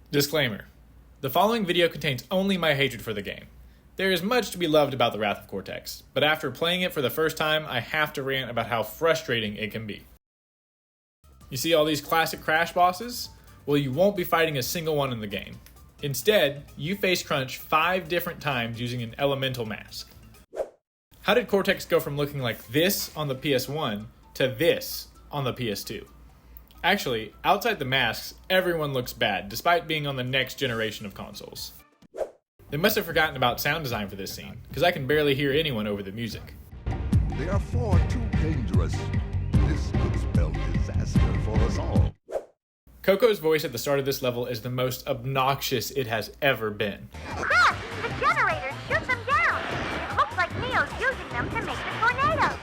Disclaimer. The following video contains only my hatred for the game. There is much to be loved about the Wrath of Cortex, but after playing it for the first time, I have to rant about how frustrating it can be. You see all these classic Crash bosses? Well, you won't be fighting a single one in the game. Instead, you face Crunch 5 different times using an elemental mask. How did Cortex go from looking like this on the PS1 to this on the PS2? Actually, outside the masks, everyone looks bad, despite being on the next generation of consoles. They must have forgotten about sound design for this scene, because I can barely hear anyone over the music. They are far too dangerous. This could spell disaster for us all. Coco's voice at the start of this level is the most obnoxious it has ever been. Crap! The generators! Shoot them down! It looks like Neo's using them to make the tornado!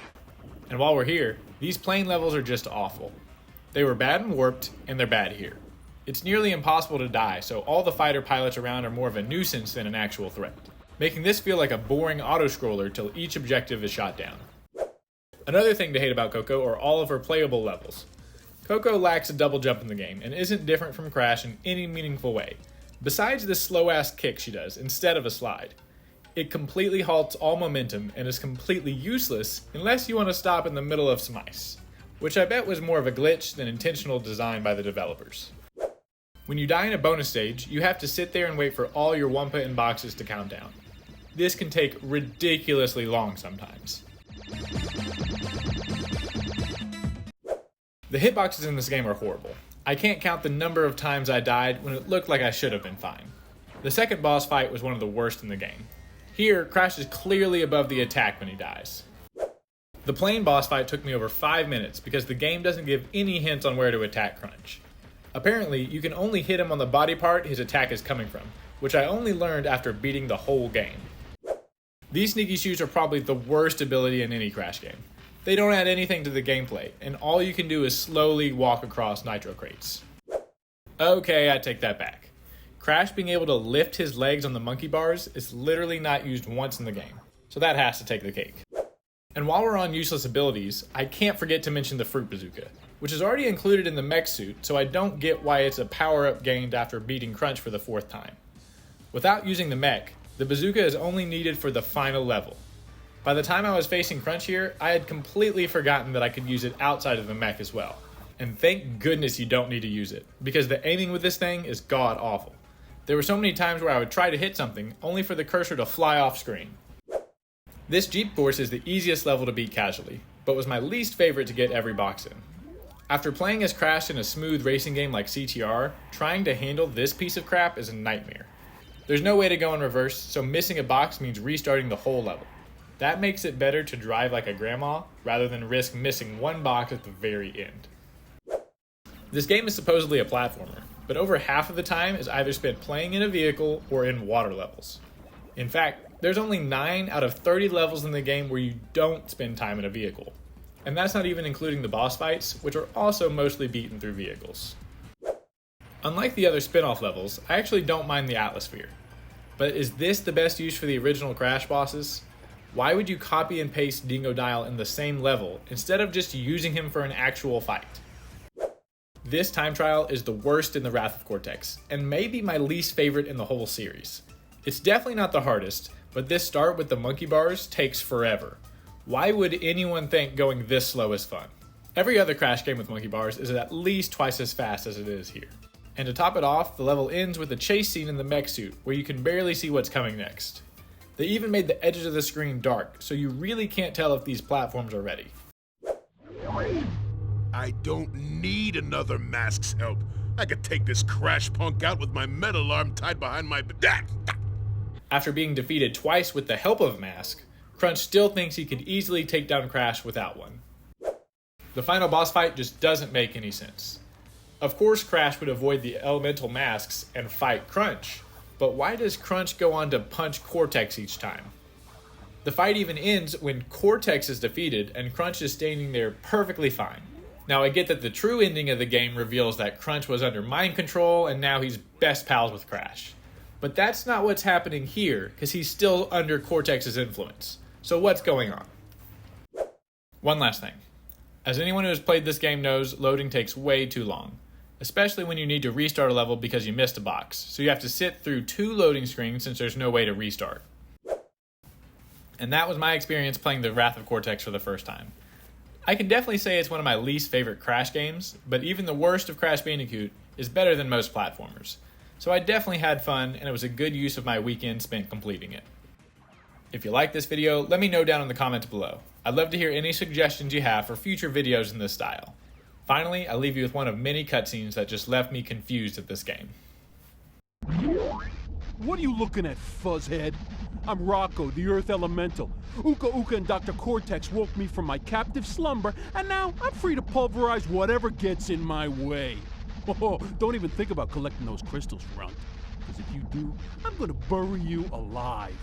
And while we're here, these plane levels are just awful. They were bad and warped, and they're bad here. It's nearly impossible to die, so all the fighter pilots around are more of a nuisance than an actual threat, making this feel like a boring auto-scroller till each objective is shot down. Another thing to hate about Coco are all of her playable levels. Coco lacks a double jump in the game, and isn't different from Crash in any meaningful way, besides this slow-ass kick she does instead of a slide. It completely halts all momentum and is completely useless unless you want to stop in the middle of some ice, which I bet was more of a glitch than intentional design by the developers. When you die in a bonus stage, you have to sit there and wait for all your Wumpa and boxes to count down. This can take ridiculously long sometimes. The hitboxes in this game are horrible. I can't count the number of times I died when it looked like I should have been fine. The second boss fight was one of the worst in the game. Here, Crash is clearly above the attack when he dies. The plane boss fight took me over 5 minutes because the game doesn't give any hints on where to attack Crunch. Apparently, you can only hit him on the body part his attack is coming from, which I only learned after beating the whole game. These sneaky shoes are probably the worst ability in any Crash game. They don't add anything to the gameplay, and all you can do is slowly walk across nitro crates. Okay, I take that back. Crash being able to lift his legs on the monkey bars is literally not used once in the game, so that has to take the cake. And while we're on useless abilities, I can't forget to mention the Fruit Bazooka, which is already included in the mech suit, so I don't get why it's a power-up gained after beating Crunch for the 4th time. Without using the mech, the bazooka is only needed for the final level. By the time I was facing Crunch here, I had completely forgotten that I could use it outside of the mech as well. And thank goodness you don't need to use it, because the aiming with this thing is god-awful. There were so many times where I would try to hit something, only for the cursor to fly off screen. This Jeep course is the easiest level to beat casually, but was my least favorite to get every box in. After playing as Crash in a smooth racing game like CTR, trying to handle this piece of crap is a nightmare. There's no way to go in reverse, so missing a box means restarting the whole level. That makes it better to drive like a grandma, rather than risk missing one box at the very end. This game is supposedly a platformer, but over half of the time is either spent playing in a vehicle or in water levels. In fact, there's only 9 out of 30 levels in the game where you don't spend time in a vehicle. And that's not even including the boss fights, which are also mostly beaten through vehicles. Unlike the other spin-off levels, I actually don't mind the Atmosphere. But is this the best use for the original Crash bosses? Why would you copy and paste Dingodile in the same level instead of just using him for an actual fight? This time trial is the worst in the Wrath of Cortex, and maybe my least favorite in the whole series. It's definitely not the hardest, but this start with the monkey bars takes forever. Why would anyone think going this slow is fun? Every other Crash game with monkey bars is at least twice as fast as it is here. And to top it off, the level ends with a chase scene in the mech suit, where you can barely see what's coming next. They even made the edges of the screen dark, so you really can't tell if these platforms are ready. I don't need another mask's help. I could take this Crash punk out with my metal arm tied behind my back. After being defeated twice with the help of a mask, Crunch still thinks he could easily take down Crash without one. The final boss fight just doesn't make any sense. Of course Crash would avoid the elemental masks and fight Crunch, but why does Crunch go on to punch Cortex each time? The fight even ends when Cortex is defeated and Crunch is standing there perfectly fine. Now I get that the true ending of the game reveals that Crunch was under mind control and now he's best pals with Crash. But that's not what's happening here, because he's still under Cortex's influence. So what's going on? One last thing. As anyone who has played this game knows, loading takes way too long. especially when you need to restart a level because you missed a box, so you have to sit through 2 loading screens since there's no way to restart. And that was my experience playing the Wrath of Cortex for the first time. I can definitely say it's one of my least favorite Crash games, but even the worst of Crash Bandicoot is better than most platformers. So I definitely had fun, and it was a good use of my weekend spent completing it. If you like this video, let me know down in the comments below. I'd love to hear any suggestions you have for future videos in this style. Finally, I leave you with one of many cutscenes that just left me confused at this game. What are you looking at, fuzzhead? I'm Rocco, the Earth Elemental. Uka Uka and Dr. Cortex woke me from my captive slumber, and now I'm free to pulverize whatever gets in my way. Oh, don't even think about collecting those crystals, Runt. Because if you do, I'm gonna bury you alive.